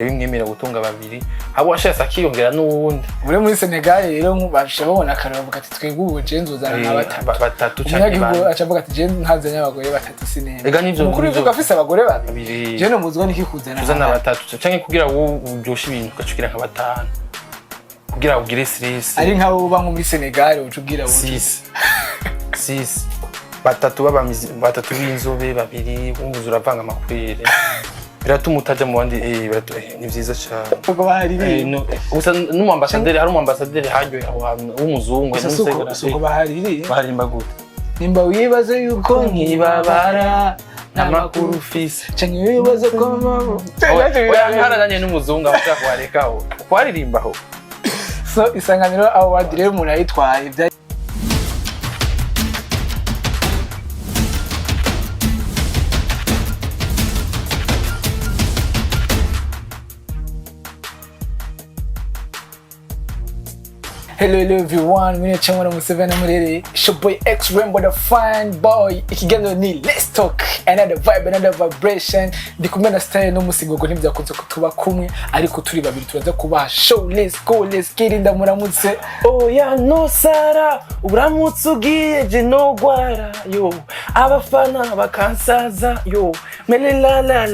bimwemera gutunga babiri abo washaka akiyongera n'uwundi uri muri Senegal rero bashe babona akaruhuko ati twebwe ubu jenzo uzana batatu cyane bane acavuga ati jenzo ntazanye abagore batatu sinene ega nivyo kuri uvuga afise abagore babiri je no muzwa nikikuzana uzana batatu cyane kugira wo ubyosha ibintu gacukira nka batanu kugira ugire stress ari nka uba nko muri Senegal ucugira wo 6 batatu batatu b'inzobe babiri wumvuza uravanga amakwere biratuma utaja mu bandi ni vyiza cyane ubwo bahari usa n'umwambasaderi hari umwambasaderi hajyo w'umuzungu nuko baharimba gute nimba wibaze yuko nkibabara n'amakuru ufise canke wibaze ko harananye n'umuzungu abashaka kuharekaho kwaririmbaho so isanganiro abo badire umuntu ayitwaye Hello everyone, mimi ni Chamwana Museveni Muri, it's your boy X Rainbow the fine boy. Ikiganiro ni Let's Talk, another vibe, another vibration. Ndikumena style no musigo ntibyakunze kutuba kumwe ariko turi babiri turaza kuba show. Let's go, let's get in muramutse. Oh ya no Sara, uramutse ugiye je no gwara yo. Abafana bakansaza yo. Melala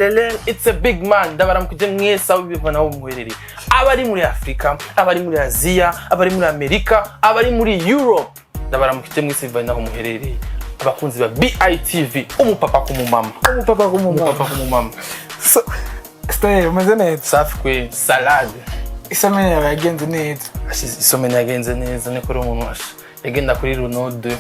it's a big man. Ndabaramukije mwese abibona wo muherere. Abari muri Afrika, abari muri Asia, abari muri Amerika, abari muri Europe, ndabaramukije mwese bivanye naho muherereye. Abakunzi ba BITV, umupapa kumumama. So, stay umaze neza. Safi kwe salade. Isomene yagenze neza. Isomene yagenze neza niko uri umuntu washa. Yagenda kuri Ronaldo.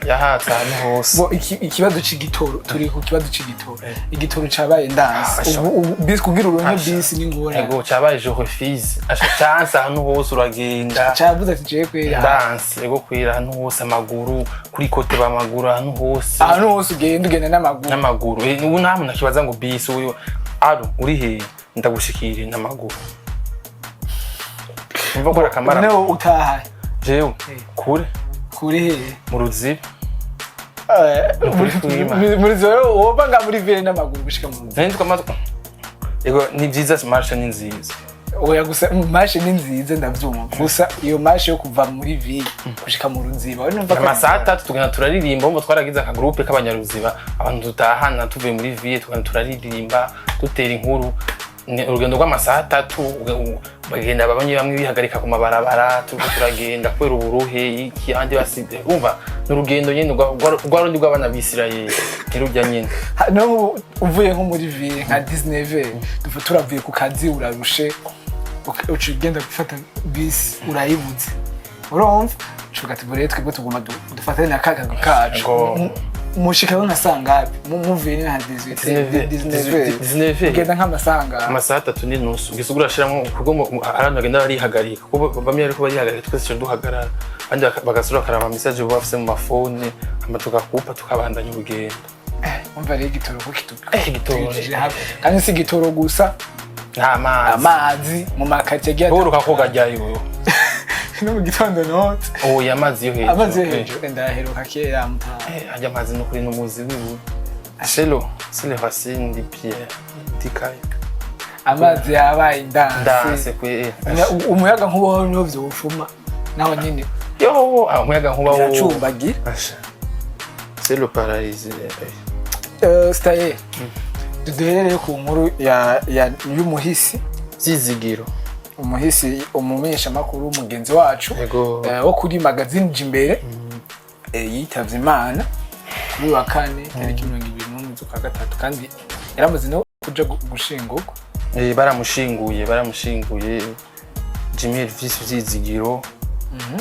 Yahatsa hano hose. Bo ikibazo c'igitoro turi ku kibazo c'igitoro. Igitoro cabaye ndanse. Bis kugira uronke bis ni ngora. Ego cabaye je refuse. Chance hano hose uragenda. Cavuze ati je kwera. Dance ego kwira hano hose amaguru kuri kote ba maguru hano hose. Hano hose ugenda n'amaguru. N'amaguru. Ubu namwe nakibaza ngo bis uyu aro uri he ndagushikire n'amaguru. Mva gora kamara. No utaha. Jewe kure he mu ruziba muri zero wobanga muri ville n'amaguru gushika mu ruziba nindi kwamaze ego ni vyiza marche ni nziza oya gusa marche ni nziza ndavyumva gusa iyo marche yo kuva muri ville gushika mu ruziba we numva amasaha 3 tugana turaririmba umwe twaragize aka groupe k'abanyaruziba abantu tutahana tuvuye muri ville tugana turaririmba dutera inkuru urugendo rw'amasaha 3 bagenda babanye bamwe bihagarika ku mabarabara turagenda kwera uburuhe iki andi baside umva n'urugendo nyene rwarundi rw'abana b'Isirayeli ntirujya nyene no uvuye nko muri ville nka 19 turavuye ku kazi urarushe ucigenda gufata bis urayibuze urumva cugati bure twebwe tuguma dufatane na kakago kacu mushika nkasanga muvire nka 19 genda nk'amasanga amasaha 3 n'inusu gisugura shiramo kuko arano bagenda barihagarika kuko bamwe ariko barihagarika twese cyo duhagarara andi bagasura karaba message bo bafise mu mafone amatuka kupa tukabandanya urugendo umva rero igitoro ko igitoro kandi si igitoro gusa amazi mu makati yagiye uruka ko gajyayo no mu gitondo note yamazi yo hejuru amazi yo hejuru ndaheruka kera yamutwaye ajya amazi no kuri n'umuzi wiwe c'est les racines de pierre dikaye amazi yabaye ndanse kwe umuyaga nkubaho niho vyofuma naho nyine umuyaga nkubaho yacumbagi c'est le paradis staye duherereye ku nkuru y'umuhisi zizigiro umuhisi umumenyesha makuru umugenzi wacu wo kuri magazine Jimbere yitavye Imana kuri wa kane tariki 21 z'ukwa gatatu kandi yaramaze no kuja gushingurwa baramushinguye Jimmy Elvis Zizigiro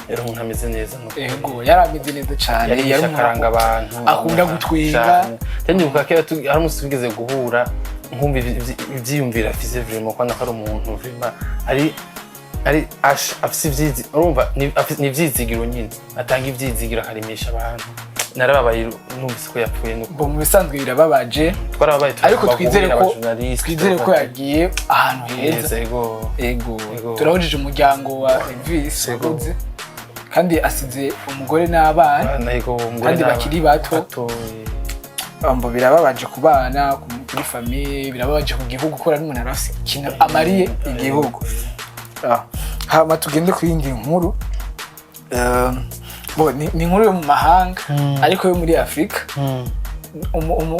yari umuntu ameze neza ego yarameze neza cyane yari akaranga abantu akunda gutwenga kandi ukakera hari umusubigeze guhura nkumva ivyiyumvira afise vraiment ko nakari umuntu vraiment ari afise ivyizi urumva ni ivyizigiro nyine atanga ivyizigiro akarimisha abantu narababaye numvise ko yapfuye nuko mu bisanzwe birababaje twarababaye ariko twizere ko yagiye ahantu heza ego turahujije umuryango wa Elvis uguze kandi asize umugore n'abana kandi bakiri bato ambo birababaje kubana kuri famille birababaje ku gihugu ko n'umuntu arafise ikintu amariye igihugu. Hama tugende ku yindi nkuru. Ni inkuru yo mu mahanga ariko yo muri Afrika.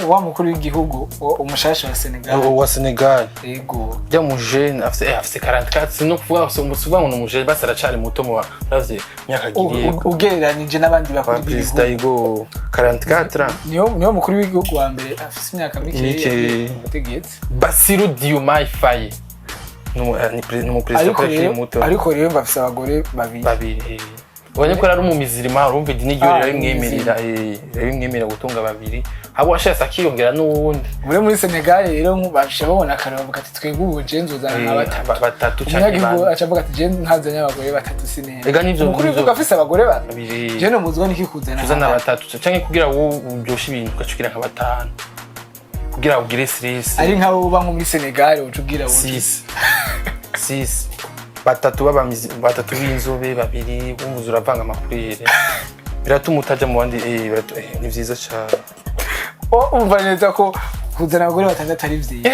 Wa mukuru w'igihugu umushasha wa Senegal. Yego. Ya mujene afise 44 sino kuvuga umusuba ngo umujene basi aracari muto mu ravye myaka giriye. Ugereranije n'abandi bakuru b'igihugu. Yego 44. Niyo mukuru w'igihugu wa mbere afise imyaka mike tegetse. Bassirou Diomaye Faye. Ni mu president muto. Ariko rero bafise abagore babiri. Ubonye ko ari umumizirima urumva idini ryo rimwemerera gutunga babiri. Abo washaka akiyongera n'uwundi. Muri Senegal rero nk'ubasha babona karavuga ati twebwe ubuje nzozana batatu cyane bane. Acavuga ati je ntazanye abagore batatu sinene. Ega nivyo mukuru w'igihugu afise abagore babiri. Je no muzwa niki kuzana batatu canke kugira wo ubyosha ibintu ugacukira nka batanu. Kugira ugire stress. Ari nka bo banko muri Senegal ucugira wo. 6 batatu b'inzobe babiri bumvuza uravanga amakurire biratuma utaja mu bandi ni vyiza cyane. Umva neza ko kuzana abagore batandatu ari vyiza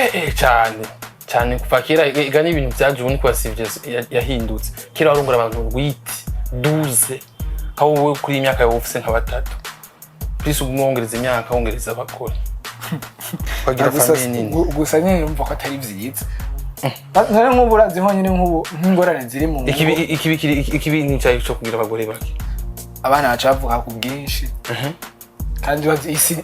cyane kuva kera ega n'ibintu byaje ubu niko yasivye yahindutse. Kera warungura abantu 8 12 aho wowe kuri imyaka yawe ufise nka batatu plus umwongereza imyaka wongereza abagore bagira famille nini gusa nyine umva ko atari vyiza. Nare nk'uburazi honyine nk'ingorane ziri mu ikibi ni cyayi cyo kugira abagore bake abana bacavuga ku bwinshi kandi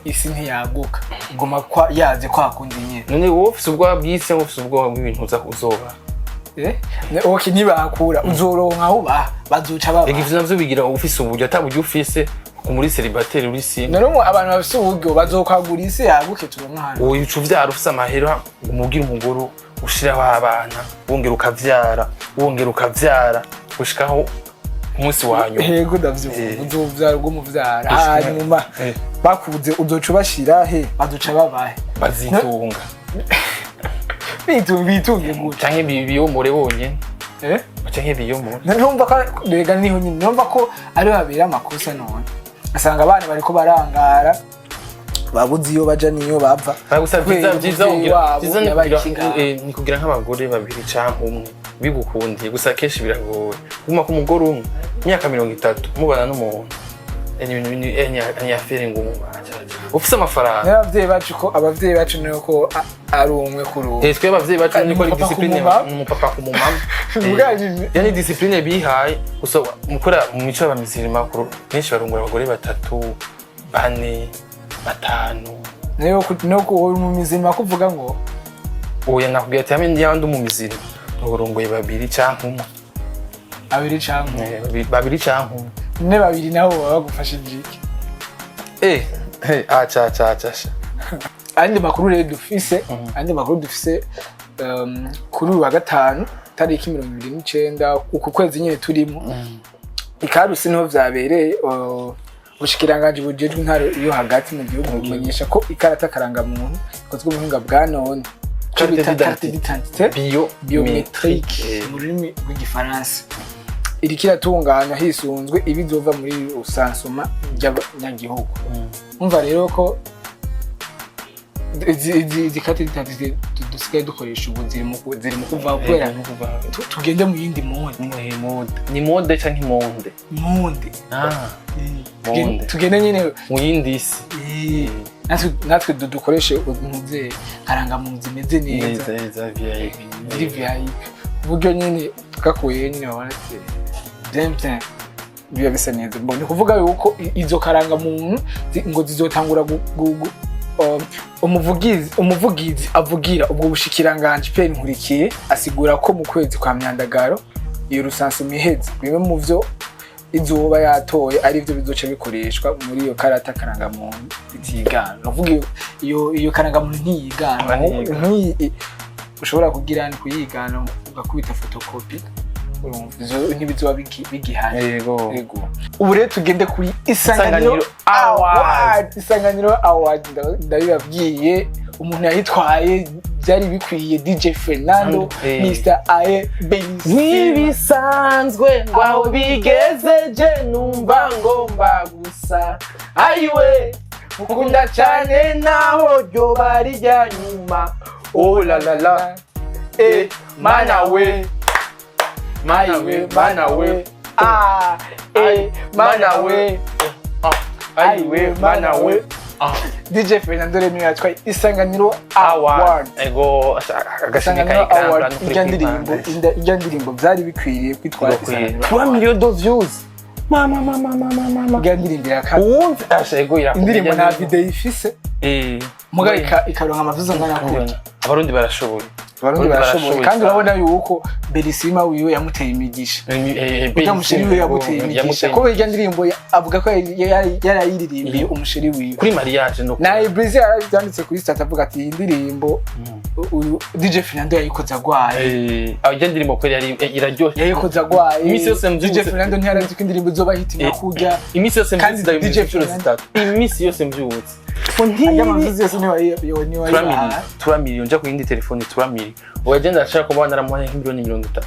isi ntiyaguka ngoma kwa yaze kwa kundi nyine. None wowe ufise ubwoba bw'isi cyangwa ufise ubwoba bw'ibintu uzoba oke nibakura uzoronka aho bazuca baba ivyo navyo bigira ufise uburyo ataburyo ufise muri célibataire uri single. None abantu bafise uburyo bazokwagura isi yaguke turonka hano. Wowe ibicu vyara ufise amahera umugira umugoro ushiraho abana wongera ukavyara gushikaho umunsi wanyu. Yego ndavyo uzovyara ubwo muvyara hanyuma bakuze uzoca bashira baduca babahe bazitunga bitunge gute canke biyomore bonyene canke biyomore. Numva ko rega niho nyine numva ko ari babira amakosa none asanga abana bariko barangara babuze iyo baja niyo bava. Gusa vyiza ni kugira nk'abagore babiri canke umwe bigukundiye gusa kenshi biragoye guma ku mugore umwe imyaka 30 mubana n'umuntu afere ngo ufise amafaranga. Abavyeyi bacu niyo ko ari umwe kuri umwe. Twe abavyeyi bacu niko ari discipline mu papa ku mumama. Yani discipline bihaye gusa mukora mu mico y'abamizirima makuru benshi barungura abagore batatu 4 5. Nuko mu mizirima kuvuga ngo oya nakubwiye ati hamwe y'abandi mu mizirima urongoye babiri canke umwe. Babiri canke umwe. Ne babiri nabo bagufasha iki? Acha. Andi makuru rero dufise kuri wa gatanu tariki 29 uku kwezi nyine turimo. Ikarusi niho vyabereye ubushikiranganje bujejwe intaro iyo hagati mu gihugu bumenyesha ko ikarata karanga muntu ikozwe mu buhinga bwa none carte d'identité biométrique mu rurimi rw'igifaransa. Iri kiratunganywa hisunzwe ibizova muri usansuma ry'abanyagihugu. Umva rero ko izi carte d'identité dusigaye dukoresha ubu ziri mu kuva kubera tugende mu yindi mode canke monde tugende nyine mu yindi isi. Natwe dukoreshe umuze karanga mu zimeze neza VIP uburyo nyine tugakuye nyine babona ati biba bisa neza. Mbona kuvuga yuko izo karanga muntu ngo zizotangura umuvugizi avugira ubwo bushikiranganje pe nkurikiye asigura ko mu kwezi kwa myandagaro iyo rusansuma iheze bimwe mu vyo izoba yatoye ari byo bizoca bikoreshwa muri iyo karata karanga muntu itigana. Uvuga iyo karanga muntu ntiyigana ushobora kugira ni kuyigana ugakubita photocopy ntibizoba bigihana. Yego. Ubu rero tugende kuri Isanganiro Award ndabibabwiye umuntu yayitwaye byari bikwiye DJ Fernando Mr. Aye Bellissima. Nibisanzwe ngwaho bigeze je numva ngomba gusa ayiwe ukunda cyane naho ryo bari rya nyuma. Oh la la la, mana we, mana we, mana we, mana we, we, mana we. DJ Fernando rero yatwaye isanganiro award. Ego Isanganiro award ijya ndirimbo byari bikwiriye kwitwara isanganiro. 3 millions de views. Mama. Ijya ndirimbo ya kabiri. Uwumva ashego ira. Indirimbo nta video ifise. Mugaika ikaronka amavuzo ngana kuri. Abarundi barashoboye. Kandi urabona yuko Bellissima wiwe yamuteye imigisha. Ujya mushiri wiwe yamuteye imigisha. Ko ijya ndirimbo avuga ko yarayiririmbiye umushiri wiwe. Kuri mariage no. Na Brazil yanditse kuri stat avuga ati iyi ndirimbo DJ Fernando yayikoze agwaye. Ijya ndirimbo ko yari iraryoshye. Yayikoze agwaye. Imisi yose DJ Fernando ntiyarazi ko indirimbo zoba hit na kurya. Imisi yose mbyutse DJ Fernando. Imisi yose mbyutse. Amavuzi yose ni wa 3 million nja ku yindi telefone 3 million. Wagenda ashaka kuba naramuhaye nk'imiliyoni 50.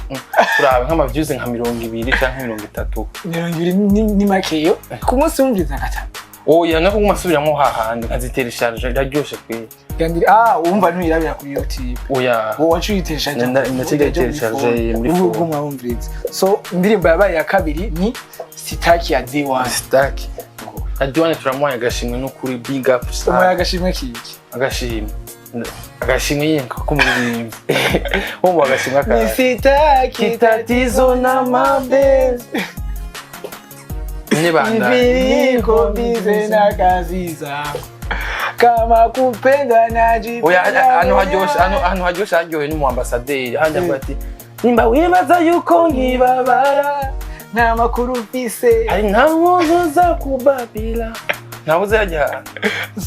Turabe nk'amavyuze nka 20 canke 30. 20 ni makeyo. Ku munsi wumviza gatatu. Oya nako kumasubiramo hahandi nkazitera charge iraryoshe kwe. Kandi wumva ntuyirabira kuri YouTube. Oya. Wacu yitera charge. Ndacigitera charge muri phone. Ubwo mwumviriza. So indirimbo yabaye ya kabiri ni Sitaki ya D1. Sitaki. Adiwane turamuhaye agashimwe no kuri big up star. Umuhaye agashimwe kiki? Agashimwe yenka ko muri Wumva agashimwe ka. Ni Sitaki tatizo na mapenzi. Nibanda. Niko bize na kazi zangu. Kama kupenda najibu. Oya hano hajyoshe haryohe n'umuambasaderi hanja ngo ati nimba wibaza yuko nkibabara nta makuru mfise ari nta muntu za kubabila nabuze yajya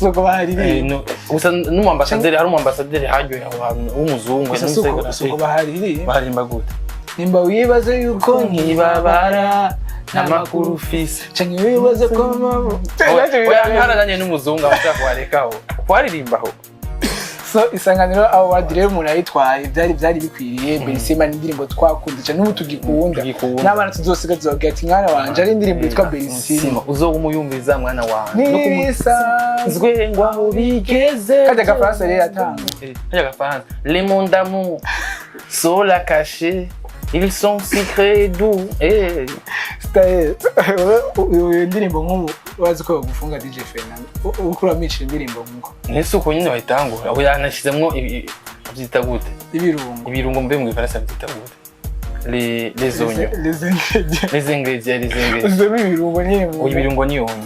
soko bahari gusa n'umuambasaderi hari umuambasaderi haryohe abantu w'umuzungu soko bahari barimba gute nimba wibaza yuko nkibabara nta makuru ufise canke wibaza ko mama oya ntarananye n'umuzungu abashaka kuharekaho kwaririmbaho. So isanganiro award rero umuntu ayitwaye byari bikwiriye. Bellissima ni indirimbo twakunze cyane n'ubu tugikunda n'abana tuzosiga tuzoga ati mwana wanje ari indirimbo yitwa Bellissima uzogumuyumviza mwana wanje no kumusanzwe ngo aho bigeze kajya gafaransa rero atanga kajya gafaransa les mondes d'amour sont la cachés ils sont secrets doux style indirimbo nk'ubu wazi ko bagufunga DJ Fernando ukura mici indirimbo nk'uko nese uko nyine bayitangura aho yanashizemwo byita gute ibirungo mbe mu Faransa byita gute les oignons les ingrédients ibirungo nyine mu ibirungo ni onyo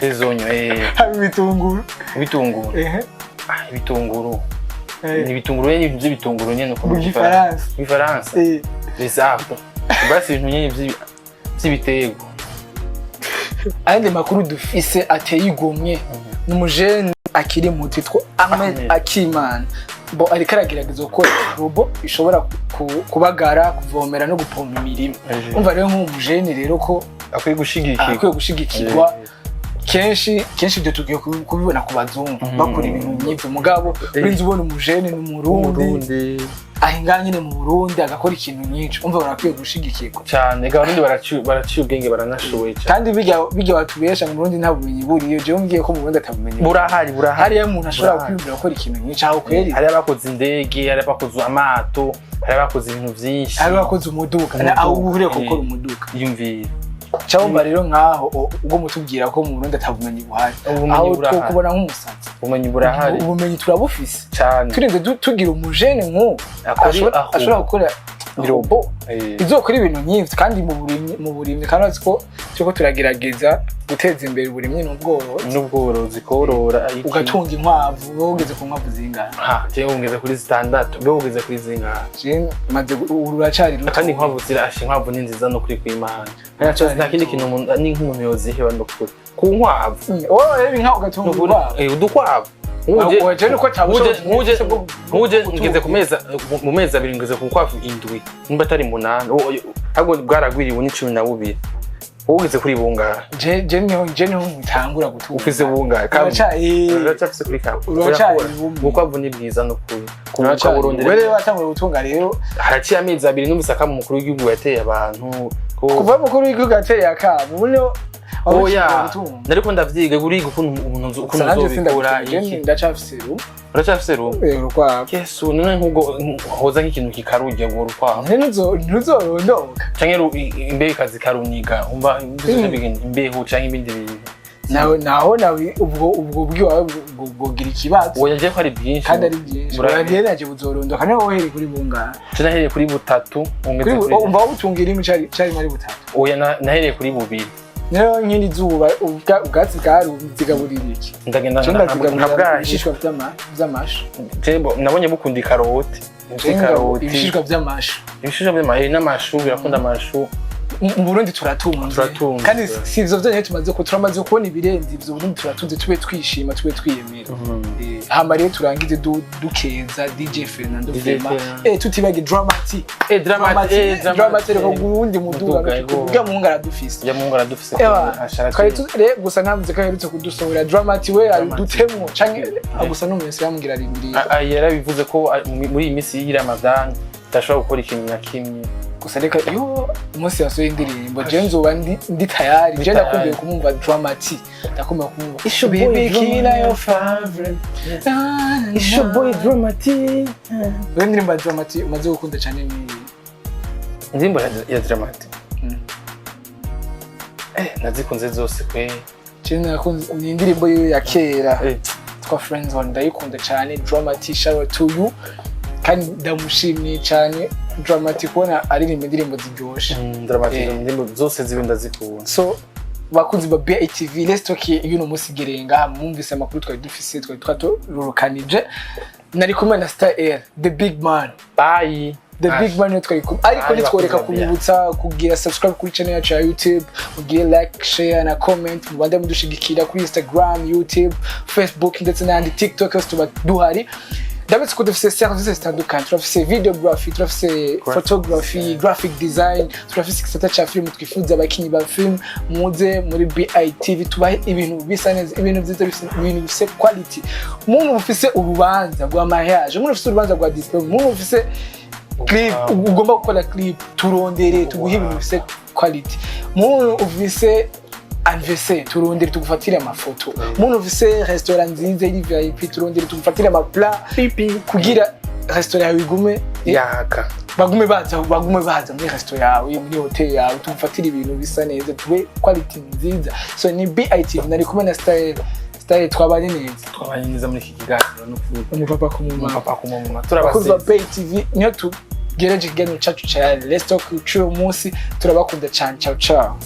les oignons ibitunguru ibitunguru ni bitunguru nyine by'ibitunguru nyine uko mu Faransa les arbres basi ibintu nyine by'ibitego. Andi makuru dufise ateye igomwe n'umujene akiri muto twa Ahmed Akimana bo ari karagerageza ko robo ishobora kubagara kuvomera no gupompa imirima. Umva rero nk'umujene rero ko akwiye gushigikirwa kenshi ibyo tugiye kubibona ku bazungu bakora ibintu nyibyo mugabo urinze ubona umujene n'umurundi ahinganye ne mu Burundi agakora ikintu nyinshi umva barakwiye gushigikirwa cyane. Abarundi baraciye ubwenge baranashoboye cyane kandi bijya batubesha mu Burundi nta bumenyi buriyo je ngiye ko mu Burundi atabumenyi burahari ya umuntu ashobora kwibwira gukora ikintu nyinshi aho kweri hari abakoze indege hari abakoze amato hari abakoze ibintu byinshi hari abakoze umuduka aho uhuriye gukora umuduka yumvira cyangwa rero nkaho ubwo mutubwira ko mu Burundi atabumenyi buhari aho kubona nk'umusazi ubumenyi turabufise cyane turinze tugira umujene nko ashobora gukora robo izokora ibintu nyinshi kandi mu burimyi kandi aziko cyo turagerageza guteza imbere uburimyi n'ubworozi korora ugatunga inkwavu wogeze ku nkwavu zingana je ungeze kuri 6 wogeze kuri zingana je maze uracari ruto kandi inkwavu zirashe inkwavu ni nziza no kuri kwimana ntaco ntakindi kintu ni nk'umuntu yozihewa no kuri ku nkwavu rero inka ugatunga udukwavu Muje ngeze mu mezi 2 ngeze ku nkwavu 7 nimba atari 8 ahubwo bwaragwiriwe ni 12 ugeze kuri bunga je niho mutangura gutuka ufise bunga uracafise kuri kapo ukwavu ni bwiza no kuruka Burundi rero watangura gutunga rero haraciye amezi 2 n'umusaka mu mukuru w'igihugu yateye abantu kuva mukuru w'igihugu yateye akamu buno oya nariko ndavyiga guriga ukuntu umuntu uzobikora iki ndacafise ru uracafise ru urukwavu Yesu none nk'ubwo hoza nk'ikintu kikarurya ngo urukwavu ntuzorondoka canke imbeho kazi karuniga umva imbeho canke ibindi bintu naho ubwo bwiwawe bwogira ikibazo oya nje ko ari byinshi kandi ari byinshi uragereje buzorondoka niho wohereye kuri bungana nahereye kuri butatu umva ubutungira imwe cari muri butatu oya nahereye kuri bubiri Nero nyine izuba ubwatsi bwaruzigaburira iki ndagenda nkabwa ibishishwa by'amashu tembo nabonye bukunda ikaroti ibishishwa by'amashu n'amashu birakunda amashu mu Burundi turatunze kandi si ivyo vyonyene turamaze kubona ibirenze ivyo Burundi turatunze tube twishima tube twiyemera hama rero turangize dukeza DJ Fernando Vema tutibage dramati reka gurundi muduga kuvuga mu ngara dufise kare gusa ntavuze ko aherutse kudusohora dramati we adutemwo canke gusa n'umunsi yambwira rimbiri yarabivuze ko muri iyi minsi y'Ramadan tashobora gukora ikintu na kimwe gusa reka iyo umunsi yasohoye indirimbo je nzoba ndi tayari je ndakumbuye kumumva dramati ndakumbuye kumumva It's your boy Kina your favorite It's your boy Dramati we ndirimbo dramati umaze gukunda cyane ni indirimbo ya Dramati nazikunze zose kwe je nakunze ni indirimbo ya kera twa friends one ndayikunda cyane Dramati shout out to you kandi ndamushimye cyane Dramati kubona aririmba indirimbo ziryoshe Dramati indirimbo zose zibenda zikunda so bakunzi ba BITV let's talk y'uno munsi gerenga mwumvise amakuru twari dufise twari twaturukanije nari kumwe na Star Air the big man bye the big man twari kumwe ariko nitworeka kubibutsa kugira subscribe kuri channel yacu ya YouTube ugire like share na comment mubande mudushigikira kuri Instagram YouTube Facebook ndetse n'andi TikTok hose tuba duhari David ko dufise services zitandukanye turafise videography turafise photography graphic design turafise gisata cha film twifuza abakinyi ba film muze muri BITV tubahe ibintu bisa neza ibintu byiza ibintu bifise quality umuntu ufise urubanza rwa mariage umuntu ufise urubanza rwa diploma umuntu ufise clip ugomba gukora clip turondere tuguhe ibintu bifise quality umuntu ufise anniversaire turondere tugufatira amafoto umuntu ufise restaurant nziza iri VIP turondere tugufatira ama plat pipi kugira restaurant yawe igume yaka bagume baza muri restaurant yawe muri hotel yawe tugufatira ibintu bisa neza tuwe quality nziza so ni BITV nari kumwe na Style twabanye neza muri iki kiganiro no umupapa kumuma turabakuza BITV niyo tugereje ikiganiro cyacu cya Let's Talk cy'uyu munsi turabakunda cyane ciao